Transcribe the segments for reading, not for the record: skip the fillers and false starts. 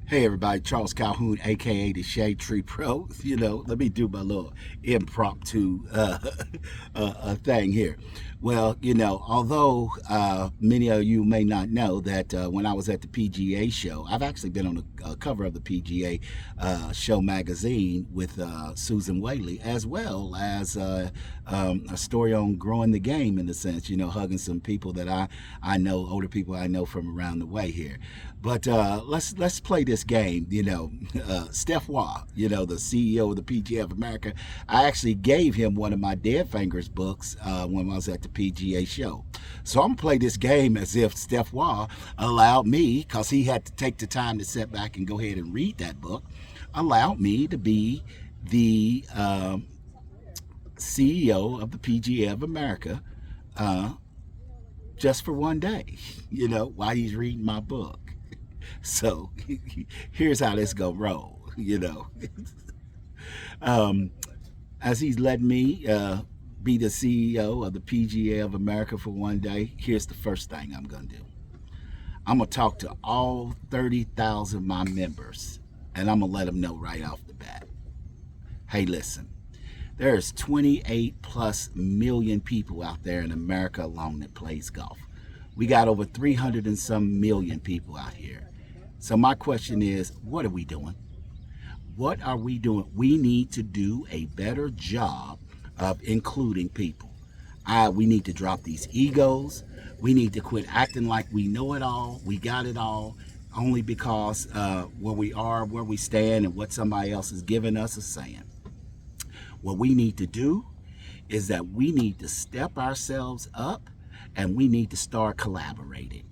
Hey everybody, Charles Calhoun, aka the Shade Tree Pro. Let me do my little impromptu thing here. Well, although many of you may not know that when I was at the PGA show, I've actually been on the cover of the PGA show magazine with Susan Whaley, as well as a story on growing the game in a sense, hugging some people that I know, older people I know from around the way here. But let's play this game. Steph Waugh, the CEO of the PGA of America. I actually gave him one of my Dead Fingers books when I was at the PGA show. So I'm gonna play this game as if Steph Waugh allowed me, because he had to take the time to sit back and go ahead and read that book, allowed me to be the CEO of the PGA of America just for one day, while he's reading my book. So here's how this go roll. um, as he's letting me be the CEO of the PGA of America for one day, here's the first thing I'm going to do. I'm going to talk to all 30,000 of my members, and I'm going to let them know right off the bat. Hey, listen, there's 28 plus million people out there in America alone that plays golf. We got over 300 and some million people out here. So my question is, what are we doing? What are we doing? We need to do a better job of including people. We need to drop these egos. We need to quit acting like we know it all, we got it all, only because where we are, where we stand, and what somebody else is giving us is saying. What we need to do is that we need to step ourselves up, and we need to start collaborating.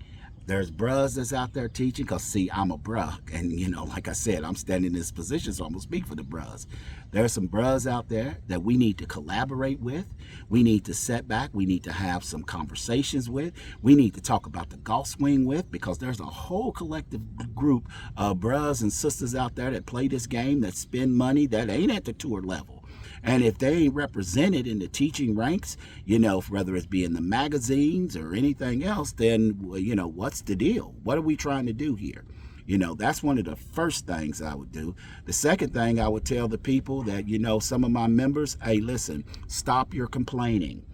There's bros that's out there teaching, because see, I'm a bruh, and like I said, I'm standing in this position, so I'm gonna speak for the bros. There's some bros out there that we need to collaborate with. We need to set back. We need to have some conversations with. We need to talk about the golf swing with, because there's a whole collective group of bros and sisters out there that play this game, that spend money, that ain't at the tour level. And if they ain't represented in the teaching ranks, whether it's be in the magazines or anything else, then, what's the deal? What are we trying to do here? That's one of the first things I would do. The second thing I would tell the people that, some of my members, hey, listen, stop your complaining.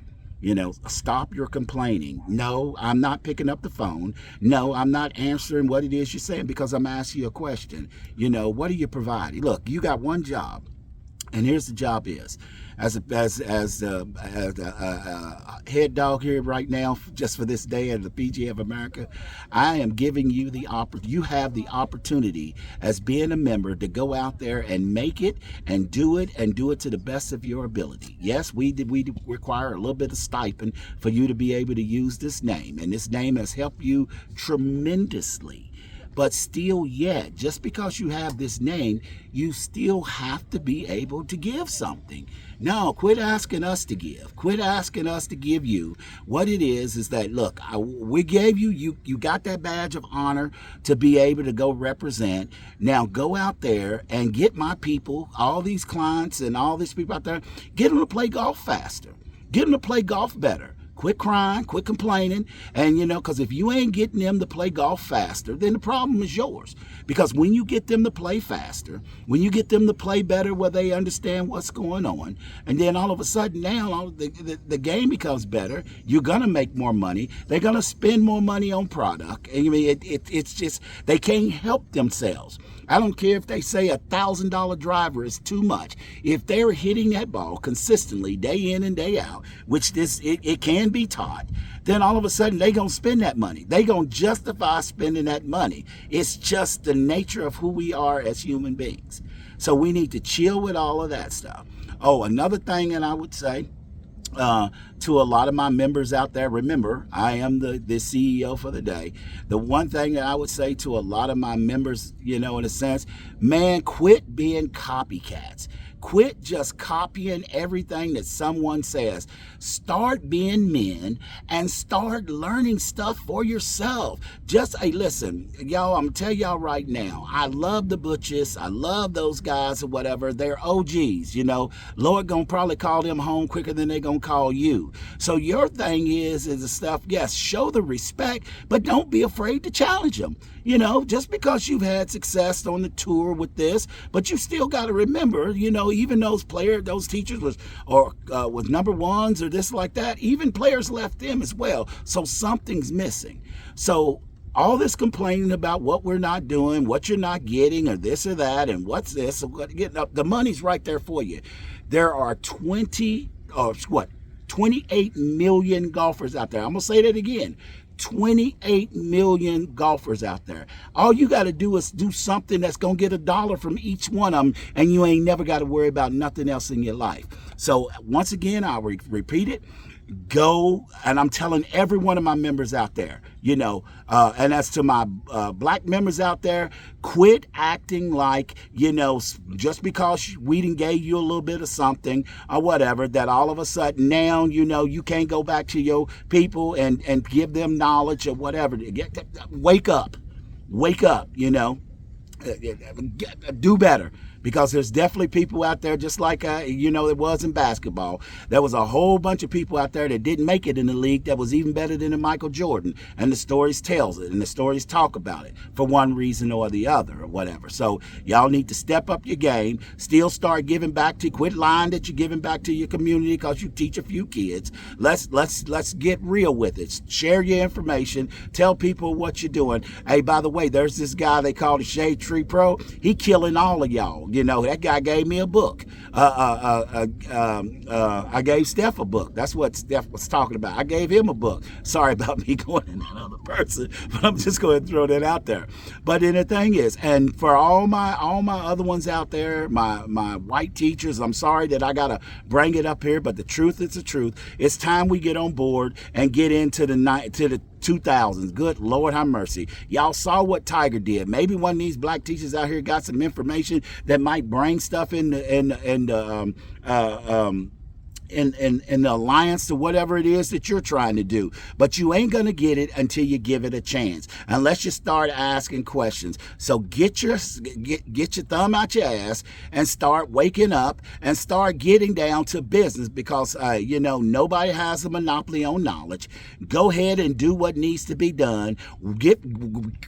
Stop your complaining. No, I'm not picking up the phone. No, I'm not answering what it is you're saying, because I'm asking you a question. What are you providing? Look, you got one job. And here's the job is, as head dog here right now, just for this day at the PGA of America, I am giving you you have the opportunity as being a member to go out there and make it and do it to the best of your ability. Yes, we require a little bit of stipend for you to be able to use this name, and this name has helped you tremendously. But still yet, just because you have this name, you still have to be able to give something. No, quit asking us to give. Quit asking us to give you. What it is that, look, we gave you got that badge of honor to be able to go represent. Now go out there and get my people, all these clients and all these people out there, get them to play golf faster. Get them to play golf better. Quit crying, quit complaining, and because if you ain't getting them to play golf faster, then the problem is yours. Because when you get them to play faster, when you get them to play better where they understand what's going on, and then all of a sudden now the game becomes better, you're gonna make more money. They're gonna spend more money on product. I mean, it's just they can't help themselves. I don't care if they say $1,000 driver is too much. If they're hitting that ball consistently day in and day out, which it can be taught, then all of a sudden they gonna spend that money. They gonna justify spending that money. It's just the nature of who we are as human beings. So we need to chill with all of that stuff. Oh, another thing that I would say to a lot of my members out there, remember, I am the CEO for the day. The one thing that I would say to a lot of my members, in a sense, man, quit being copycats. Quit just copying everything that someone says. Start being men and start learning stuff for yourself. Just, hey, listen, y'all, I'm going to tell y'all right now, I love the Butches. I love those guys or whatever. They're OGs, Lord going to probably call them home quicker than they're going to call you. So your thing is the stuff, yes, show the respect, but don't be afraid to challenge them. You know, just because you've had success on the tour with this, but you still got to remember, you know, even those teachers was number ones or this like that, even players left them as well. So something's missing. So all this complaining about what we're not doing, what you're not getting, or this or that, and what's this, the money's right there for you. There are 28 million golfers out there. I'm gonna say that again. 28 million golfers out there. All you got to do is do something that's going to get $1 from each one of them, and you ain't never got to worry about nothing else in your life. So once again, I'll repeat it. Go, and I'm telling every one of my members out there, you know, and as to my black members out there, quit acting like, you know, just because we didn't gave you a little bit of something or whatever, that all of a sudden now, you know, you can't go back to your people and give them knowledge or whatever. Wake up, you know, do better. Because there's definitely people out there, just like, you know, it was in basketball. There was a whole bunch of people out there that didn't make it in the league that was even better than Michael Jordan. And the stories tells it, and the stories talk about it for one reason or the other or whatever. So y'all need to step up your game, still start giving back quit lying that you're giving back to your community because you teach a few kids. Let's get real with it. Share your information. Tell people what you're doing. Hey, by the way, there's this guy they call the Shade Tree Pro. He killing all of y'all. You know, that guy gave me a book. I gave Steph a book. That's what Steph was talking about. I gave him a book. Sorry about me going to another person, but I'm just going to throw that out there. But then the thing is, and for all my other ones out there, my white teachers, I'm sorry that I got to bring it up here, but the truth is the truth. It's time we get on board and get into the 2000s. Good Lord have mercy. Y'all saw what Tiger did. Maybe one of these black teachers out here got some information that might bring stuff in the alliance to whatever it is that you're trying to do. But you ain't going to get it until you give it a chance, unless you start asking questions. So get your thumb out your ass and start waking up and start getting down to business, because, you know, nobody has a monopoly on knowledge. Go ahead and do what needs to be done.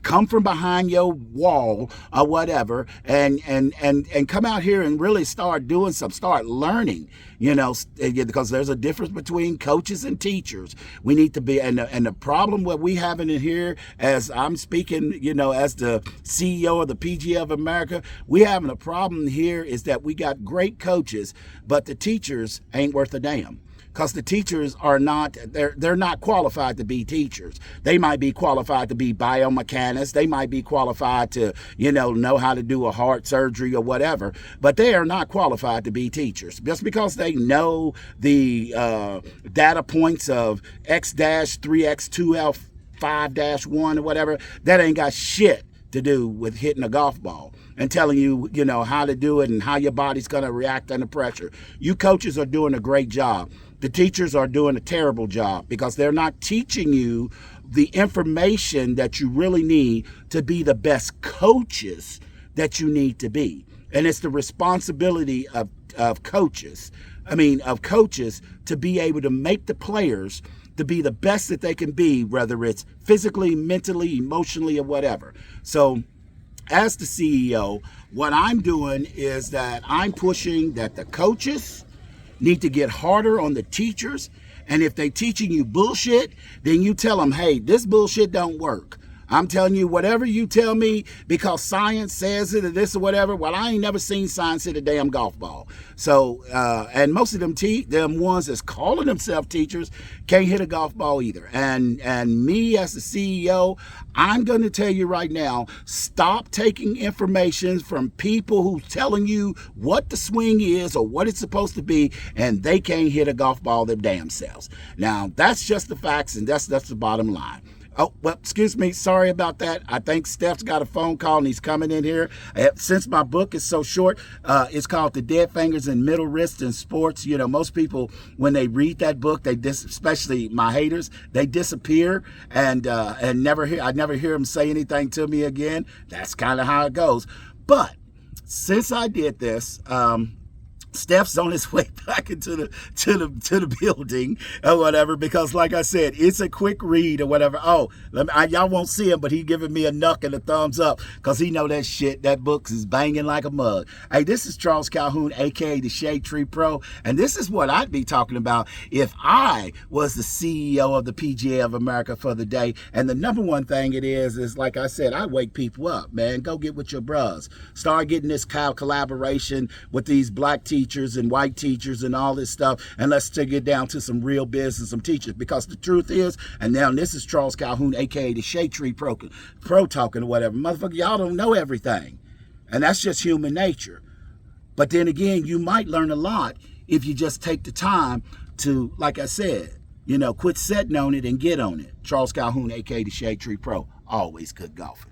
Come from behind your wall or whatever, and come out here and really start doing start learning, you know, because there's a difference between coaches and teachers. We need to be, and the problem what we having in here, as I'm speaking, you know, as the CEO of the PGA of America, we having a problem here is that we got great coaches, but the teachers ain't worth a damn. Because the teachers are not, they're not qualified to be teachers. They might be qualified to be biomechanics. They might be qualified to, you know how to do a heart surgery or whatever. But they are not qualified to be teachers. Just because they know the data points of X-3X2L5-1 or whatever, that ain't got shit to do with hitting a golf ball and telling you, you know, how to do it and how your body's going to react under pressure. You coaches are doing a great job. The teachers are doing a terrible job, because they're not teaching you the information that you really need to be the best coaches that you need to be. And it's the responsibility of coaches to be able to make the players to be the best that they can be, whether it's physically, mentally, emotionally, or whatever. So as the CEO, what I'm doing is that I'm pushing that the coaches need to get harder on the teachers. And if they teaching you bullshit, then you tell them, hey, this bullshit don't work. I'm telling you, whatever you tell me, because science says it or this or whatever, well, I ain't never seen science hit a damn golf ball. So, and most of them ones that's calling themselves teachers can't hit a golf ball either. And me as the CEO, I'm going to tell you right now, stop taking information from people who's telling you what the swing is or what it's supposed to be, and they can't hit a golf ball their damn selves. Now, that's just the facts, and that's the bottom line. Oh, well, excuse me. Sorry about that. I think Steph's got a phone call and he's coming in here. Since my book is so short, it's called The Dead Fingers and Middle Wrists in Sports. You know, most people, when they read that book, especially my haters, they disappear and I never hear them say anything to me again. That's kind of how it goes. But since I did this, Steph's on his way back into the building or whatever, because like I said, it's a quick read or whatever. Oh, y'all won't see him, but he giving me a knuck and a thumbs up because he know that shit. That book is banging like a mug. Hey, this is Charles Calhoun, aka the Shade Tree Pro, and this is what I'd be talking about if I was the CEO of the PGA of America for the day. And the number one thing it is like I said, I wake people up, man. Go get with your bros. Start getting this collaboration with these black teachers and white teachers and all this stuff, and let's take it down to some real business, some teachers, because the truth is, and now this is Charles Calhoun, aka the Shade Tree Pro talking or whatever, motherfucker, y'all don't know everything, and that's just human nature. But then again, you might learn a lot if you just take the time to, like I said, quit sitting on it and get on it. Charles Calhoun, aka the Shade Tree Pro, always good golfing.